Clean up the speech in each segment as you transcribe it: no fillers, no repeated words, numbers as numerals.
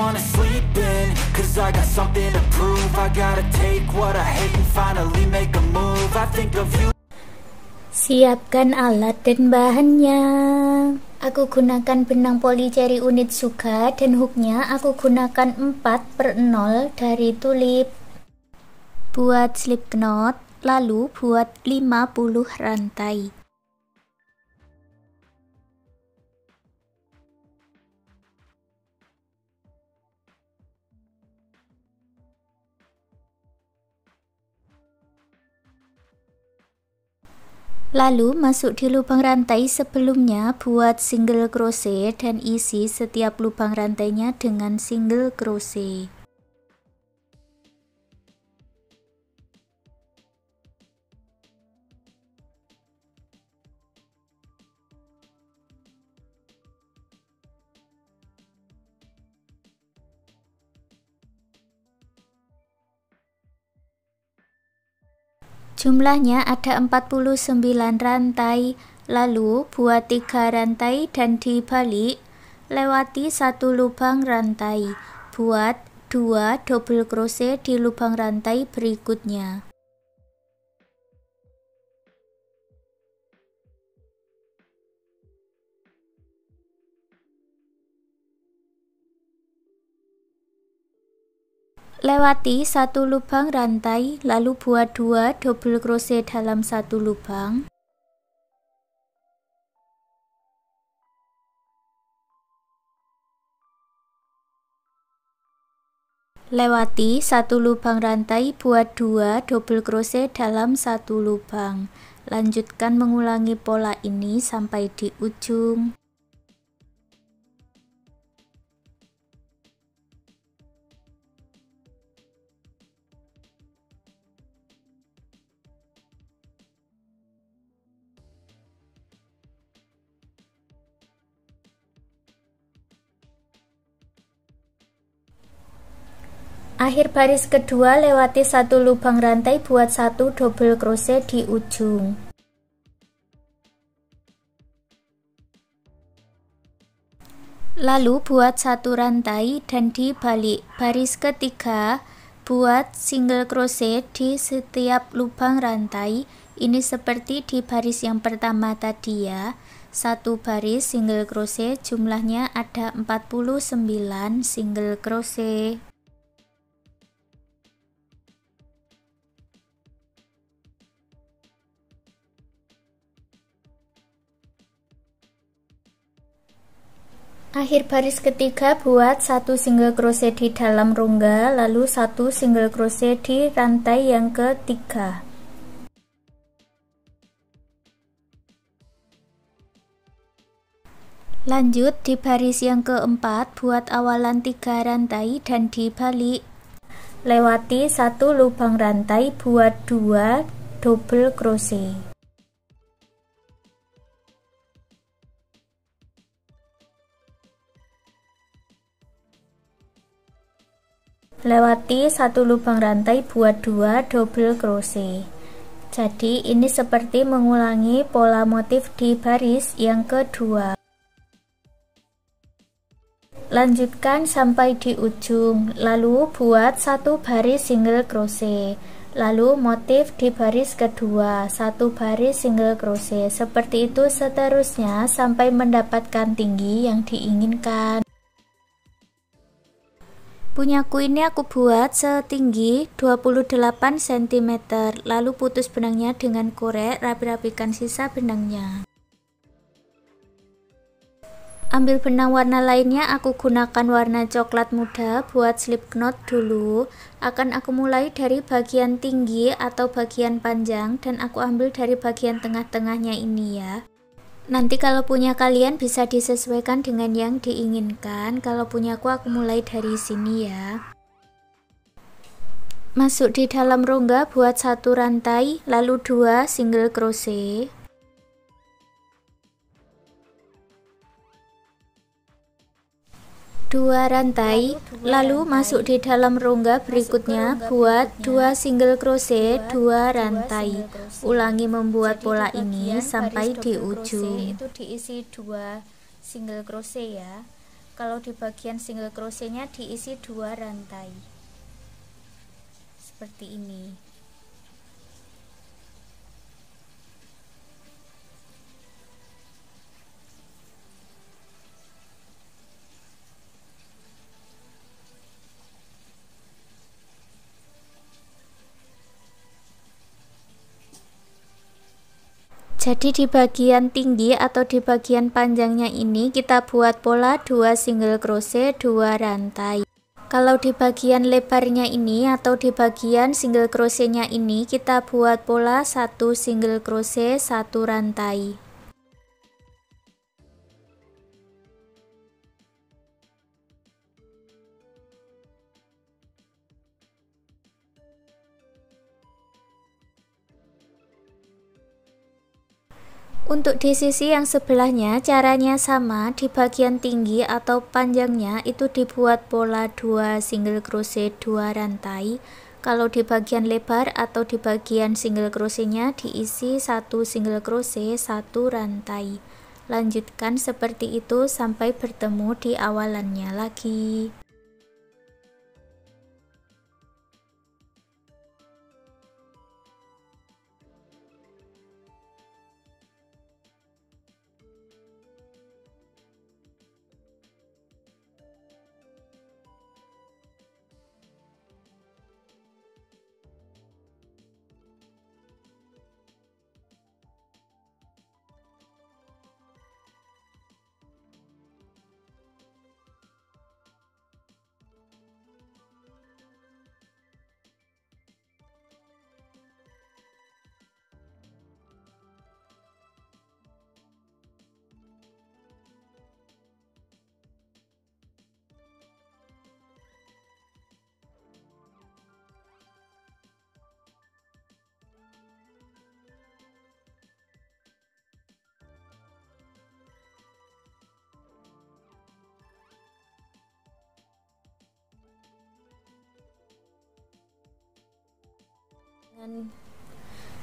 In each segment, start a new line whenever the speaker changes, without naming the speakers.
wanna sleep in, cause I got something to prove. I gotta take what I hate and finally make a move. I think of you.
Siapkan alat dan bahannya. Aku gunakan benang polycherry unit Suga dan hooknya aku gunakan 4/0 dari tulip. Buat slip knot, lalu buat 50 rantai. Lalu masuk di lubang rantai sebelumnya buat single crochet dan isi setiap lubang rantainya dengan single crochet. Jumlahnya ada 49 rantai, lalu buat 3 rantai dan dibalik, lewati 1 lubang rantai, buat 2 double crochet di lubang rantai berikutnya. Lewati 1 lubang rantai, lalu buat 2 double crochet dalam 1 lubang. Lewati 1 lubang rantai, buat 2 double crochet dalam 1 lubang. Lanjutkan mengulangi pola ini sampai di ujung. Akhir baris kedua, lewati 1 lubang rantai, buat 1 double crochet di ujung. Lalu buat 1 rantai dan dibalik. Baris ketiga, buat single crochet di setiap lubang rantai. Ini seperti di baris yang pertama tadi ya. 1 baris single crochet, jumlahnya ada 49 single crochet. Akhir baris ketiga, buat 1 single crochet di dalam rongga, lalu 1 single crochet di rantai yang ketiga. Lanjut di baris yang keempat, buat awalan 3 rantai dan dibalik. Lewati 1 lubang rantai, buat 2 double crochet. Lewati 1 lubang rantai, buat 2 double crochet. Jadi ini seperti mengulangi pola motif di baris yang kedua. Lanjutkan sampai di ujung, lalu buat 1 baris single crochet. Lalu motif di baris kedua, 1 baris single crochet. Seperti itu seterusnya sampai mendapatkan tinggi yang diinginkan. Punyaku ini aku buat setinggi 28 cm, lalu putus benangnya dengan korek, rapi-rapikan sisa benangnya. Ambil benang warna lainnya, aku gunakan warna coklat muda buat slip knot dulu. Akan aku mulai dari bagian tinggi atau bagian panjang, dan aku ambil dari bagian tengah-tengahnya ini ya. Nanti kalau punya kalian bisa disesuaikan dengan yang diinginkan. Kalau punyaku aku mulai dari sini ya. Masuk di dalam rongga, buat 1 rantai, lalu 2 single crochet. Dua rantai, lalu masuk di dalam rongga berikutnya, buat 2 single crochet, 2 rantai. Ulangi membuat pola ini sampai di ujung. Itu diisi 2 single crochet ya. Kalau di bagian single crochetnya diisi 2 rantai seperti ini. Jadi di bagian tinggi atau di bagian panjangnya ini kita buat pola 2 single crochet 2 rantai. Kalau di bagian lebarnya ini atau di bagian single crochetnya ini kita buat pola 1 single crochet 1 rantai. Untuk di sisi yang sebelahnya caranya sama, di bagian tinggi atau panjangnya itu dibuat pola 2 single crochet 2 rantai. Kalau di bagian lebar atau di bagian single crochetnya diisi 1 single crochet 1 rantai. Lanjutkan seperti itu sampai bertemu di awalannya lagi.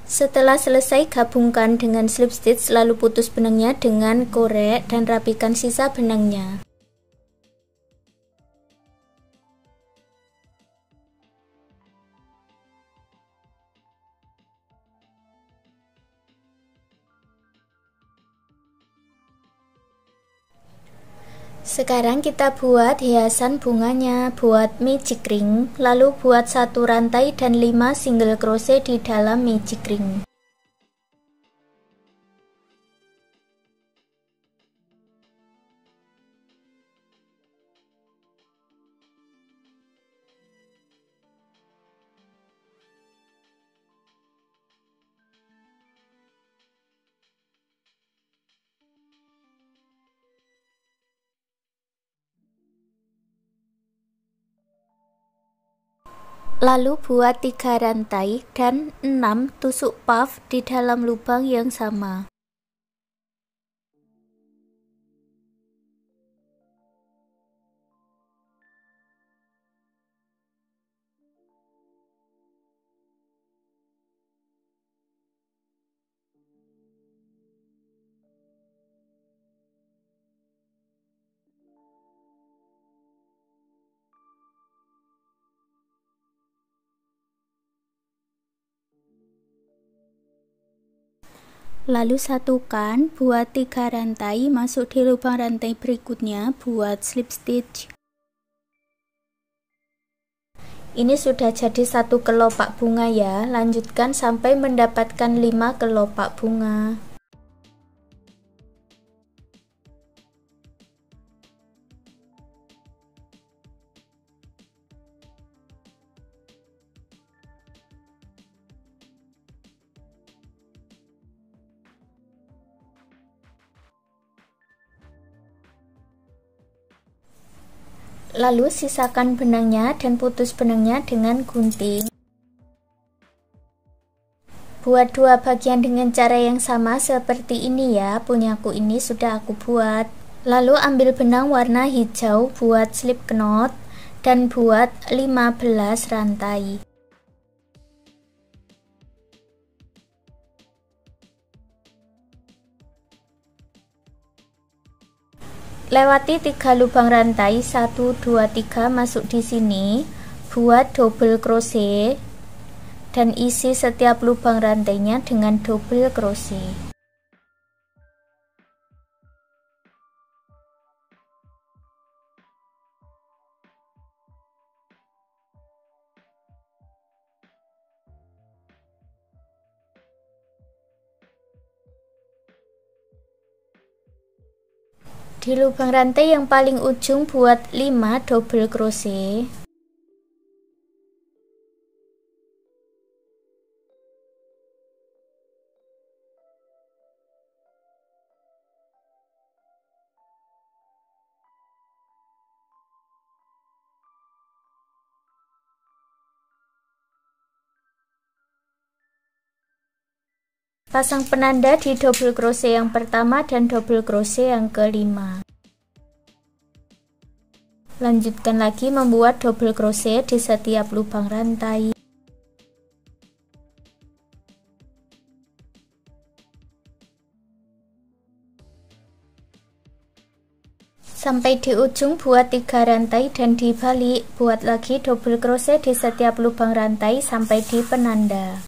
Setelah selesai, gabungkan dengan slip stitch, lalu putus benangnya dengan korek dan rapikan sisa benangnya. Sekarang kita buat hiasan bunganya. Buat magic ring, lalu buat 1 rantai dan 5 single crochet di dalam magic ring. Lalu buat 3 rantai dan 6 tusuk puff di dalam lubang yang sama. Lalu satukan, buat 3 rantai, masuk di lubang rantai berikutnya, buat slip stitch. Ini sudah jadi 1 kelopak bunga ya. Lanjutkan sampai mendapatkan 5 kelopak bunga. Lalu sisakan benangnya dan putus benangnya dengan gunting. Buat 2 bagian dengan cara yang sama seperti ini ya. Punyaku ini sudah aku buat. Lalu ambil benang warna hijau, buat slip knot dan buat 15 rantai. Lewati 3 lubang rantai 1 2 3 masuk di sini, buat double crochet dan isi setiap lubang rantainya dengan double crochet. Di lubang rantai yang paling ujung buat 5 double crochet. Pasang penanda di double crochet yang pertama dan double crochet yang kelima. Lanjutkan lagi membuat double crochet di setiap lubang rantai. Sampai di ujung buat 3 rantai dan dibalik, buat lagi double crochet di setiap lubang rantai sampai di penanda.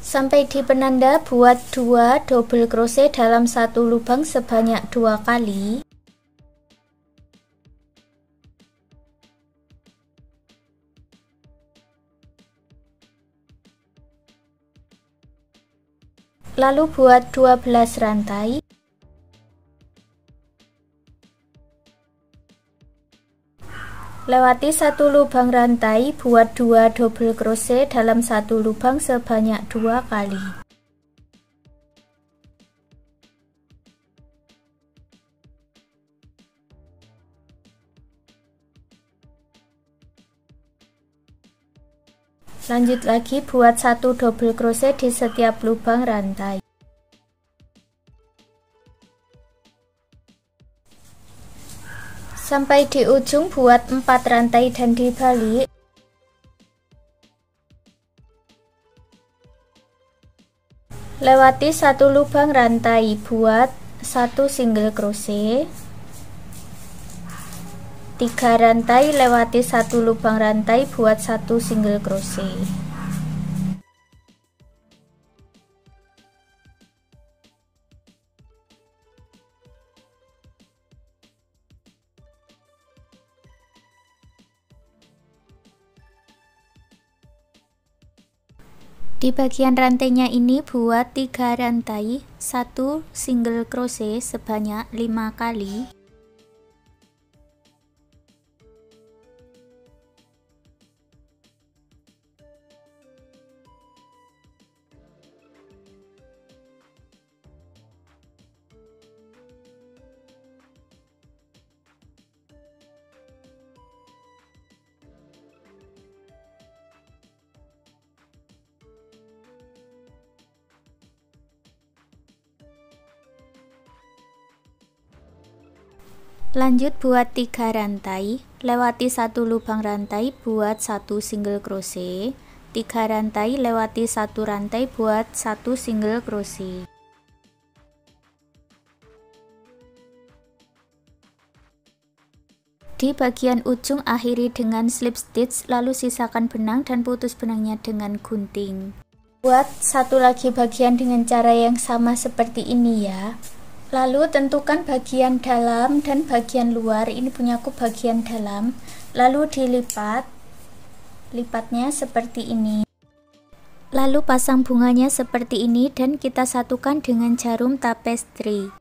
Sampai di penanda buat 2 double crochet dalam satu lubang sebanyak 2 kali. Lalu buat 12 rantai. Lewati satu lubang rantai, buat 2 double crochet dalam satu lubang sebanyak 2 kali. Lanjut lagi buat 1 double crochet di setiap lubang rantai. Sampai di ujung buat 4 rantai dan dibalik. Lewati satu lubang rantai, buat 1 single crochet. 3 rantai, lewati satu lubang rantai, buat 1 single crochet. Di bagian rantainya ini buat 3 rantai, 1 single crochet sebanyak 5 kali. Lanjut buat 3 rantai, lewati satu lubang rantai, buat 1 single crochet. 3 rantai, lewati satu rantai, buat 1 single crochet. Di bagian ujung akhiri dengan slip stitch, lalu sisakan benang dan putus benangnya dengan gunting. Buat satu lagi bagian dengan cara yang sama seperti ini ya. Lalu tentukan bagian dalam dan bagian luar. Ini punyaku bagian dalam. Lalu dilipat. Lipatnya seperti ini. Lalu pasang bunganya seperti ini dan kita satukan dengan jarum tapestry.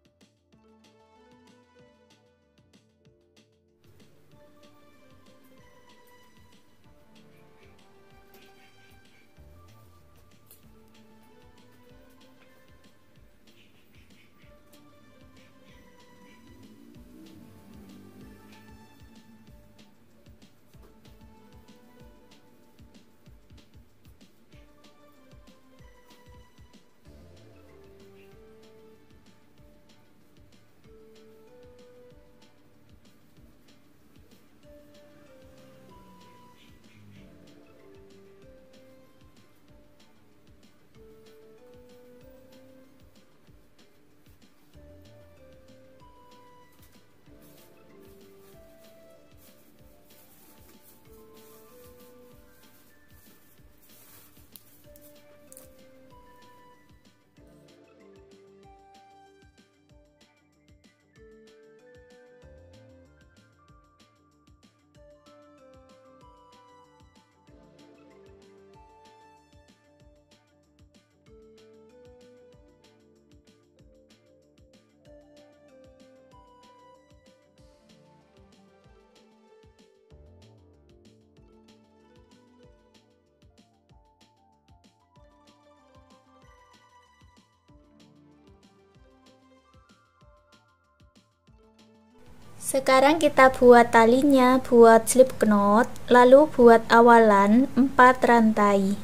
Sekarang kita buat talinya, buat slip knot, lalu buat awalan 4 rantai.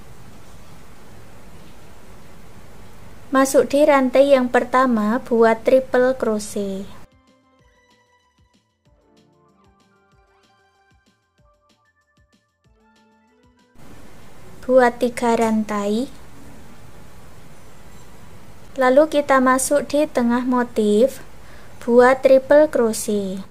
Masuk di rantai yang pertama, buat triple crochet. Buat 3 rantai. Lalu kita masuk di tengah motif, buat triple crochet.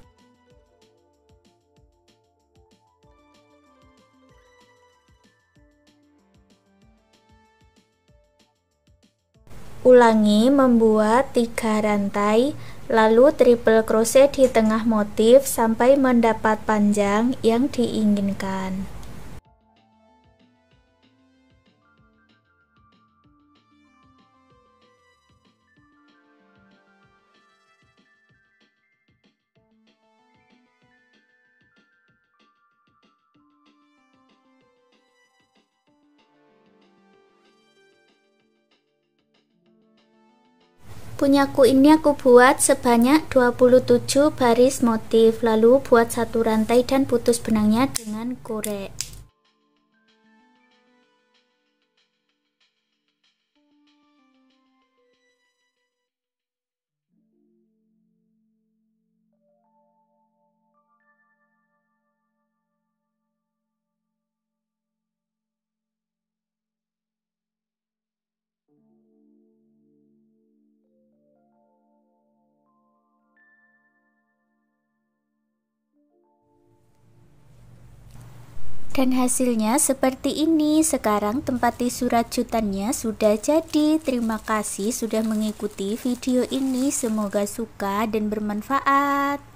Ulangi membuat 3 rantai, lalu triple crochet di tengah motif sampai mendapat panjang yang diinginkan. Punyaku ini aku buat sebanyak 27 baris motif, lalu buat 1 rantai dan putus benangnya dengan korek. Dan hasilnya seperti ini. Sekarang tempat tisu rajutannya sudah jadi. Terima kasih sudah mengikuti video ini, semoga suka dan bermanfaat.